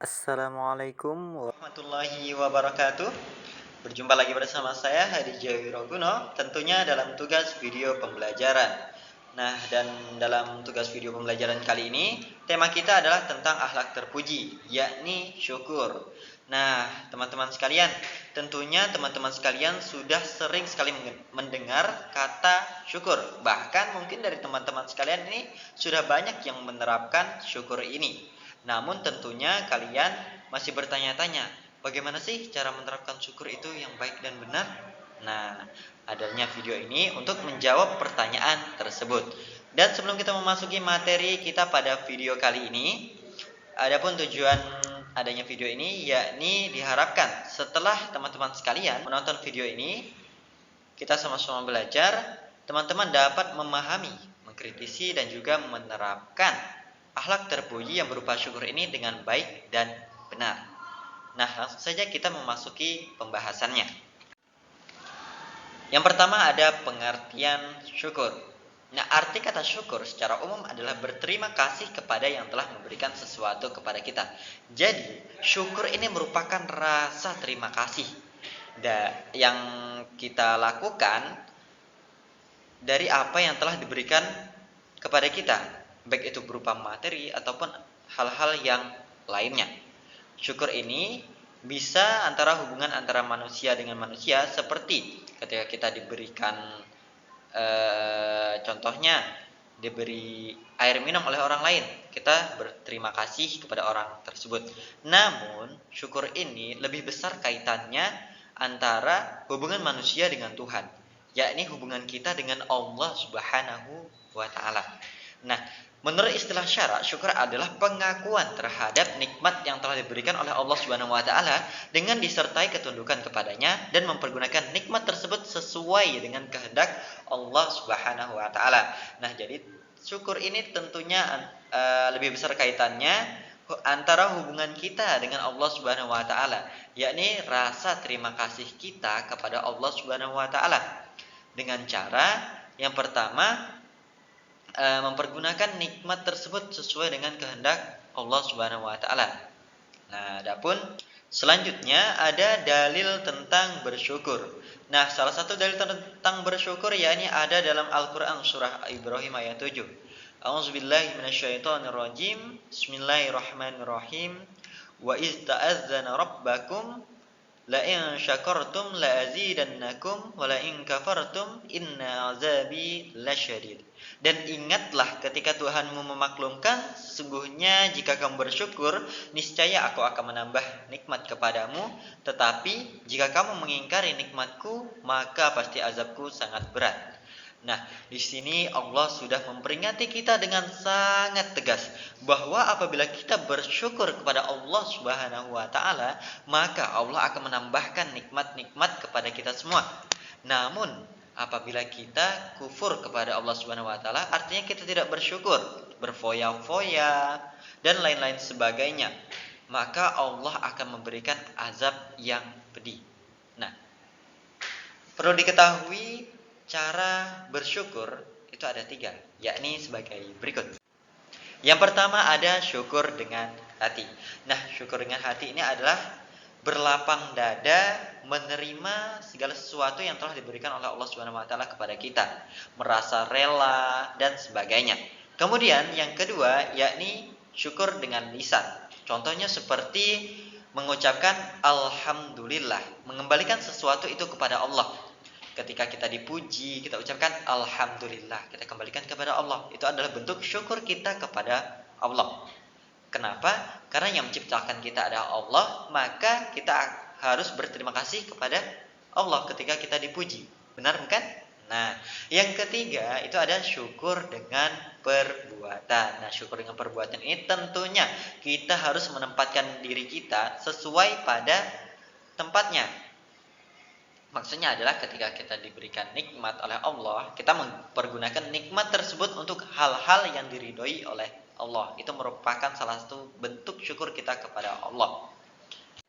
Assalamualaikum Warahmatullahi wabarakatuh. Berjumpa lagi bersama saya Hadi Jawiroguno, tentunya dalam tugas video pembelajaran. Nah, dan dalam tugas video pembelajaran kali ini, tema kita adalah tentang akhlak terpuji, yakni syukur. Nah, teman-teman sekalian, tentunya teman-teman sekalian sudah sering sekali mendengar kata syukur. Bahkan mungkin dari teman-teman sekalian ini sudah banyak yang menerapkan syukur ini. Namun tentunya kalian masih bertanya-tanya, bagaimana sih cara menerapkan syukur itu yang baik dan benar? Nah, adanya video ini untuk menjawab pertanyaan tersebut. Dan sebelum kita memasuki materi kita pada video kali ini, adapun tujuan adanya video ini yakni diharapkan setelah teman-teman sekalian menonton video ini, kita sama-sama belajar, teman-teman dapat memahami, mengkritisi dan juga menerapkan akhlak terpuji yang berupa syukur ini dengan baik dan benar. Nah, langsung saja kita memasuki pembahasannya. Yang pertama ada pengertian syukur. Nah, arti kata syukur secara umum adalah berterima kasih kepada yang telah memberikan sesuatu kepada kita. Jadi, syukur ini merupakan rasa terima kasih yang kita lakukan dari apa yang telah diberikan kepada kita, baik itu berupa materi ataupun hal-hal yang lainnya. Syukur ini bisa antara hubungan antara manusia dengan manusia, seperti ketika kita diberikan contohnya diberi air minum oleh orang lain, kita berterima kasih kepada orang tersebut. Namun syukur ini lebih besar kaitannya antara hubungan manusia dengan Tuhan, yakni hubungan kita dengan Allah Subhanahu wa taala. Nah, menurut istilah syara, syukur adalah pengakuan terhadap nikmat yang telah diberikan oleh Allah Subhanahu wa taala dengan disertai ketundukan kepadanya dan mempergunakan nikmat tersebut sesuai dengan kehendak Allah Subhanahu wa taala. Nah, jadi syukur ini tentunya lebih besar kaitannya antara hubungan kita dengan Allah Subhanahu wa taala, yakni rasa terima kasih kita kepada Allah Subhanahu wa taala dengan cara yang pertama mempergunakan nikmat tersebut sesuai dengan kehendak Allah Subhanahu wa taala. Nah, adapun selanjutnya ada dalil tentang bersyukur. Nah, salah satu dalil tentang bersyukur yakni ada dalam Al-Qur'an surah Ibrahim ayat 7. A'udzubillahi minasyaitonirrajim. Bismillahirrahmanirrahim. Wa iz ta'azzana rabbakum la in syakartum la azidannakum wa la in kafartum inna azabi lasyadid. Dan ingatlah ketika Tuhanmu memaklumkan, sesungguhnya jika kamu bersyukur, niscaya aku akan menambah nikmat kepadamu, tetapi jika kamu mengingkari nikmatku, maka pasti azabku sangat berat. Nah, di sini Allah sudah memperingati kita dengan sangat tegas bahwa apabila kita bersyukur kepada Allah Subhanahu wa taala, maka Allah akan menambahkan nikmat-nikmat kepada kita semua. Namun, apabila kita kufur kepada Allah Subhanahu wa taala, artinya kita tidak bersyukur, berfoya-foya dan lain-lain sebagainya, maka Allah akan memberikan azab yang pedih. Nah, perlu diketahui cara bersyukur itu ada 3, yakni sebagai berikut. Yang pertama ada syukur dengan hati. Nah, syukur dengan hati ini adalah berlapang dada menerima segala sesuatu yang telah diberikan oleh Allah Subhanahu wa taala kepada kita, merasa rela dan sebagainya. Kemudian yang kedua yakni syukur dengan lisan. Contohnya seperti mengucapkan alhamdulillah, mengembalikan sesuatu itu kepada Allah. Ketika kita dipuji, kita ucapkan alhamdulillah, kita kembalikan kepada Allah. Itu adalah bentuk syukur kita kepada Allah. Kenapa? Karena yang menciptakan kita adalah Allah, maka kita harus berterima kasih kepada Allah ketika kita dipuji. Benar bukan? Nah, yang ketiga itu ada syukur dengan perbuatan. Nah, syukur dengan perbuatan ini tentunya kita harus menempatkan diri kita sesuai pada tempatnya. Maksudnya adalah ketika kita diberikan nikmat oleh Allah, kita mempergunakan nikmat tersebut untuk hal-hal yang diridhoi oleh Allah. Itu merupakan salah satu bentuk syukur kita kepada Allah.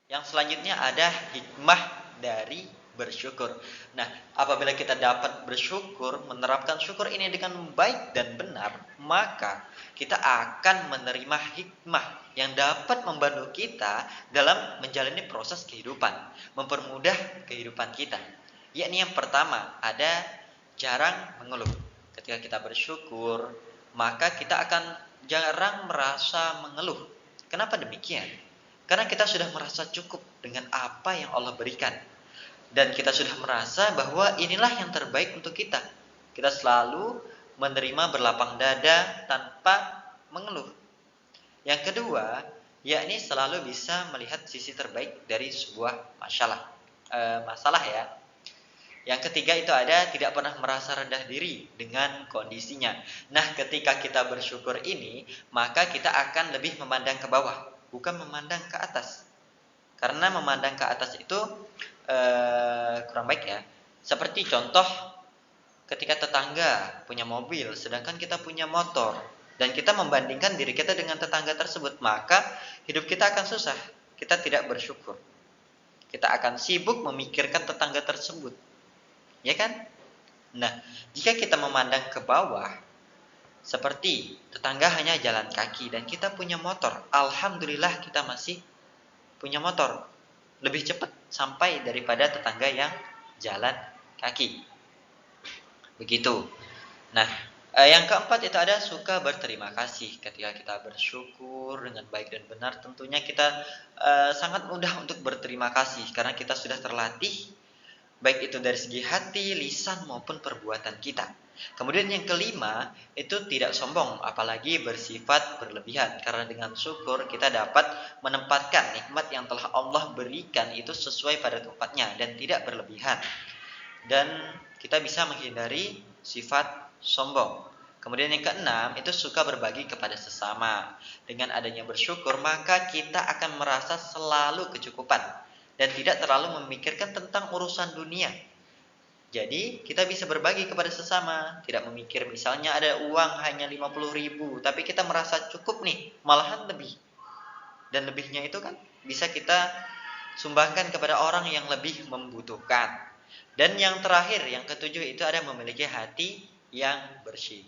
Yang selanjutnya ada hikmah dari bersyukur. Nah, apabila kita dapat bersyukur, menerapkan syukur ini dengan baik dan benar, maka kita akan menerima hikmah yang dapat membantu kita dalam menjalani proses kehidupan, mempermudah kehidupan kita. Yakni yang pertama, ada jarang mengeluh. Ketika kita bersyukur, maka kita akan jarang merasa mengeluh. Kenapa demikian? Karena kita sudah merasa cukup dengan apa yang Allah berikan. Dan kita sudah merasa bahwa inilah yang terbaik untuk kita. Kita selalu menerima berlapang dada tanpa mengeluh. Yang kedua, yakni selalu bisa melihat sisi terbaik dari sebuah masalah ya. Yang ketiga itu ada tidak pernah merasa rendah diri dengan kondisinya. Nah, ketika kita bersyukur ini, maka kita akan lebih memandang ke bawah, bukan memandang ke atas. Karena memandang ke atas itu kurang baik ya. Seperti contoh ketika tetangga punya mobil, sedangkan kita punya motor, dan kita membandingkan diri kita dengan tetangga tersebut, maka hidup kita akan susah. Kita tidak bersyukur. Kita akan sibuk memikirkan tetangga tersebut. Ya kan? Nah, jika kita memandang ke bawah, seperti tetangga hanya jalan kaki dan kita punya motor, alhamdulillah kita masih punya motor. Lebih cepat sampai daripada tetangga yang jalan kaki. Begitu. Nah, yang keempat itu ada suka berterima kasih. Ketika kita bersyukur dengan baik dan benar, tentunya kita sangat mudah untuk berterima kasih karena kita sudah terlatih, baik itu dari segi hati, lisan maupun perbuatan kita. Kemudian yang kelima, itu tidak sombong, apalagi bersifat berlebihan. Karena dengan syukur kita dapat menempatkan nikmat yang telah Allah berikan itu sesuai pada tempatnya dan tidak berlebihan. Dan kita bisa menghindari sifat sombong. Kemudian yang keenam, itu suka berbagi kepada sesama. Dengan adanya bersyukur, maka kita akan merasa selalu kecukupan dan tidak terlalu memikirkan tentang urusan dunia. Jadi kita bisa berbagi kepada sesama, tidak memikir misalnya ada uang hanya 50.000, tapi kita merasa cukup nih, malahan lebih. Dan lebihnya itu kan bisa kita sumbangkan kepada orang yang lebih membutuhkan. Dan yang terakhir, yang ketujuh itu ada memiliki hati yang bersih.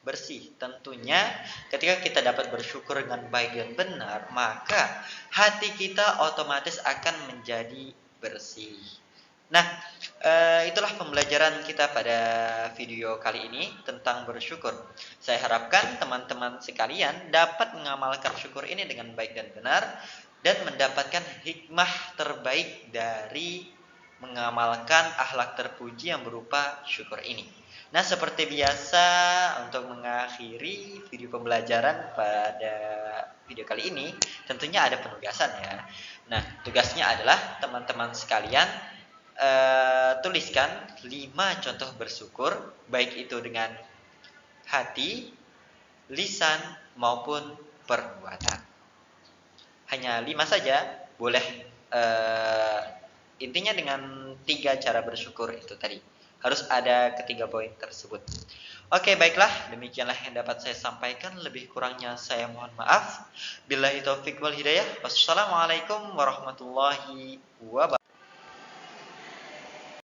Bersih, tentunya ketika kita dapat bersyukur dengan baik dan benar, maka hati kita otomatis akan menjadi bersih. Nah, itulah pembelajaran kita pada video kali ini tentang bersyukur. Saya harapkan teman-teman sekalian dapat mengamalkan syukur ini dengan baik dan benar dan mendapatkan hikmah terbaik dari mengamalkan akhlak terpuji yang berupa syukur ini. Nah, seperti biasa untuk mengakhiri video pembelajaran pada video kali ini, tentunya ada penugasan ya. Nah, tugasnya adalah teman-teman sekalian tuliskan 5 contoh bersyukur, baik itu dengan hati, lisan maupun perbuatan. Hanya 5 saja, boleh intinya dengan 3 cara bersyukur itu tadi. Harus ada ketiga poin tersebut. Oke, baiklah, demikianlah yang dapat saya sampaikan. Lebih kurangnya saya mohon maaf. Billahi taufiq wal hidayah. Wassalamualaikum warahmatullahi wabarakatuh.